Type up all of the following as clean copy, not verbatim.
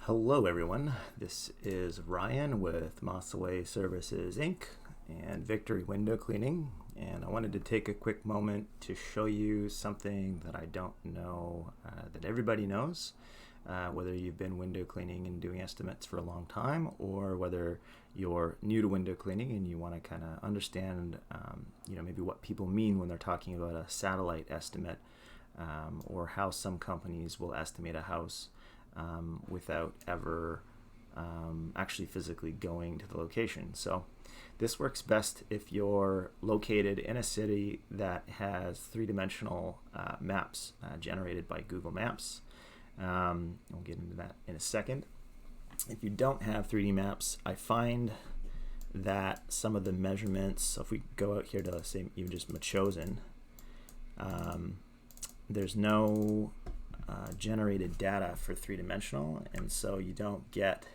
Hello everyone, this is Ryan with Mossaway Services Inc. and Victory Window Cleaning, and I wanted to take a quick moment to show you something that I don't know that everybody knows, whether you've been window cleaning and doing estimates for a long time, or whether you're new to window cleaning and you want to kind of understand maybe what people mean when they're talking about a satellite estimate, or how some companies will estimate a house without ever actually physically going to the location. So this works best if you're located in a city that has three-dimensional maps generated by Google Maps. We'll get into that in a second. If you don't have 3D maps, I find that some of the measurements, so if we go out here to, let's say, even just Machosen, there's no generated data for three-dimensional, and so you don't get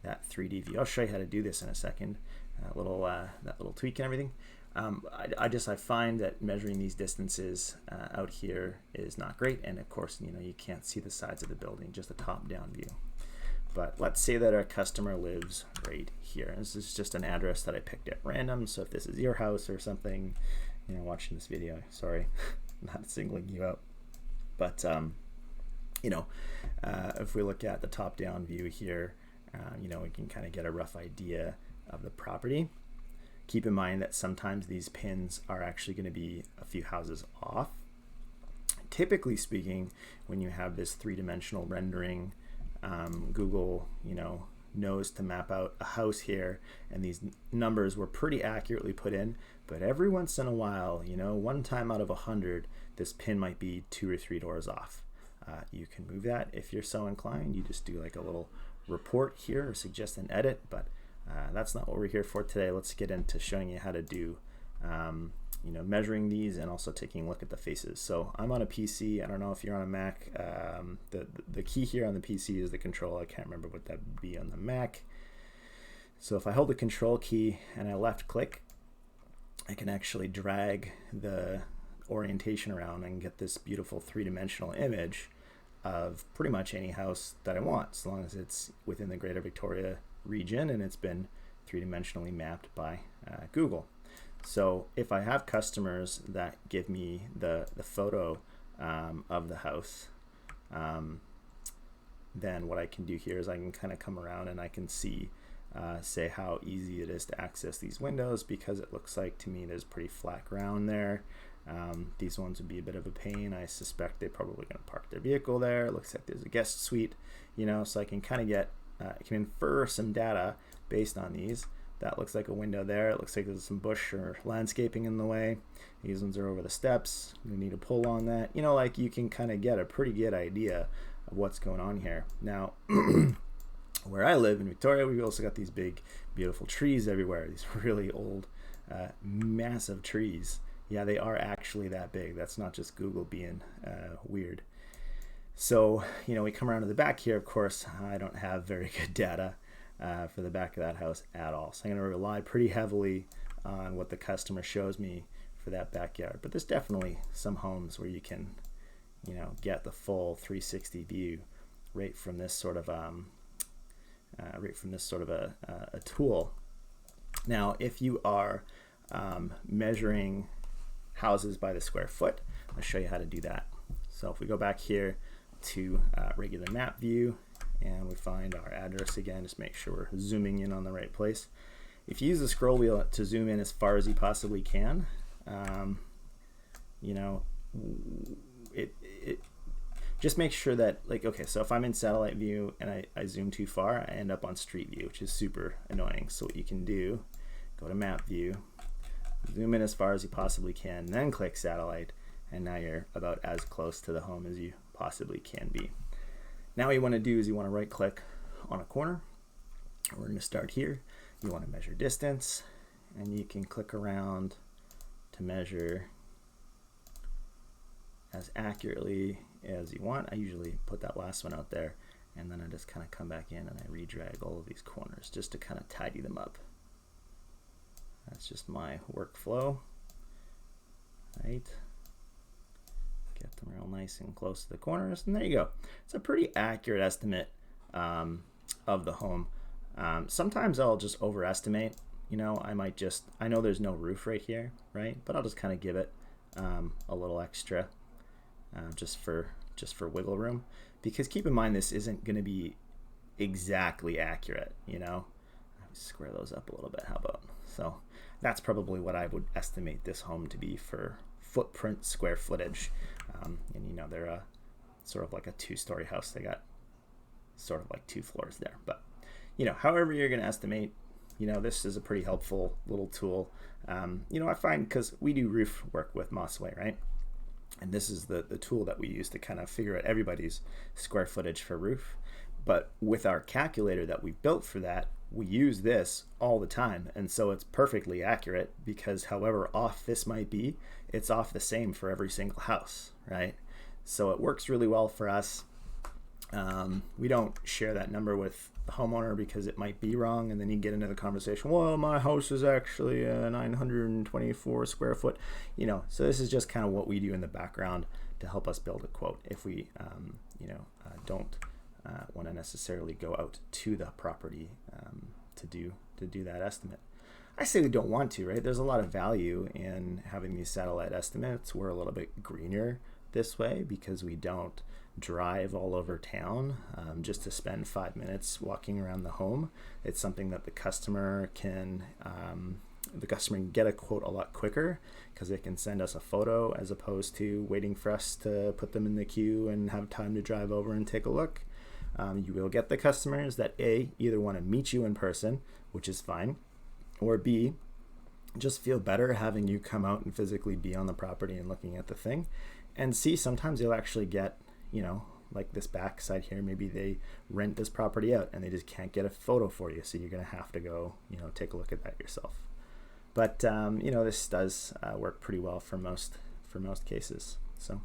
that 3D view. I'll show you how to do this in a second. That little tweak and everything. I find that measuring these distances out here is not great, and of course, you can't see the sides of the building, just a top-down view. But let's say that our customer lives right here. This is just an address that I picked at random. So if this is your house or something, watching this video, sorry, not singling you out. But if we look at the top-down view here, we can kind of get a rough idea of the property. Keep in mind that sometimes these pins are actually going to be a few houses off. Typically speaking, when you have this three-dimensional rendering, Google, knows to map out a house here, and these numbers were pretty accurately put in. But every once in a while, one time out of 100, this pin might be 2 or 3 doors off. You can move that if you're so inclined. You just do like a little report here or suggest an edit, but that's not what we're here for today. Let's get into showing you how to do measuring these and also taking a look at the faces. So I'm on a PC. I don't know if you're on a Mac. The key here on the PC is the control. I can't remember what that would be on the Mac. So if I hold the control key and I left click, I can actually drag the orientation around and get this beautiful three-dimensional image of pretty much any house that I want, as long as it's within the Greater Victoria region and it's been three-dimensionally mapped by Google. So if I have customers that give me the photo of the house, then what I can do here is I can kind of come around and I can see, say, how easy it is to access these windows, because it looks like to me there's pretty flat ground there. These ones would be a bit of a pain. I suspect they're probably going to park their vehicle there. It looks like there's a guest suite, so I can kind of get, I can infer some data based on these. That looks like a window there. It looks like there's some bush or landscaping in the way. These ones are over the steps. We need a pull on that. Like you can kind of get a pretty good idea of what's going on here. Now, where I live in Victoria, we've also got these big, beautiful trees everywhere. These really old, massive trees. Yeah, they are actually that big. That's not just Google being weird. So, we come around to the back here. Of course, I don't have very good data for the back of that house at all. So I'm going to rely pretty heavily on what the customer shows me for that backyard. But there's definitely some homes where you can, get the full 360 view right from this sort of a tool. Now, if you are measuring houses by the square foot, I'll show you how to do that. So if we go back here to regular map view, and we find our address again, just make sure we're zooming in on the right place. If you use the scroll wheel to zoom in as far as you possibly can, it just make sure that, okay, so if I'm in satellite view and I zoom too far, I end up on street view, which is super annoying. So what you can do, go to map view, zoom in as far as you possibly can, then click satellite, and now you're about as close to the home as you possibly can be. Now what you want to do is you want to right click on a corner. We're going to start here. You want to measure distance, and you can click around to measure as accurately as you want. I usually put that last one out there, and then I just kind of come back in and I re-drag all of these corners just to kind of tidy them up. That's just my workflow. Right. Get them real nice and close to the corners, and there you go. It's a pretty accurate estimate of the home. Sometimes I'll just overestimate. I know there's no roof right here, right? But I'll just kind of give it a little extra, just for wiggle room, because keep in mind this isn't going to be exactly accurate. Square those up a little bit. How about so? That's probably what I would estimate this home to be for footprint, square footage, and they're a sort of like a 2-story house. They got sort of like 2 floors there, but however you're going to estimate, this is a pretty helpful little tool. I find, because we do roof work with Mossway, right? And this is the tool that we use to kind of figure out everybody's square footage for roof. But with our calculator that we built for that, we use this all the time. And so it's perfectly accurate, because however off this might be, it's off the same for every single house, right? So it works really well for us. We don't share that number with the homeowner because it might be wrong, and then you get into the conversation, well, my house is actually 924 square foot, so this is just kind of what we do in the background to help us build a quote if we don't want to necessarily go out to the property to do that estimate. I say we don't want to, right? There's a lot of value in having these satellite estimates. We're a little bit greener this way because we don't drive all over town just to spend 5 minutes walking around the home. It's something that the customer can get a quote a lot quicker, because they can send us a photo as opposed to waiting for us to put them in the queue and have time to drive over and take a look. You will get the customers that A, either want to meet you in person, which is fine, or B, just feel better having you come out and physically be on the property and looking at the thing. And C, sometimes you'll actually get, like this back side here, maybe they rent this property out and they just can't get a photo for you, so you're going to have to go, take a look at that yourself. But this does work pretty well for most cases. So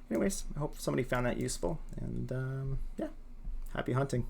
anyways, I hope somebody found that useful, and happy hunting.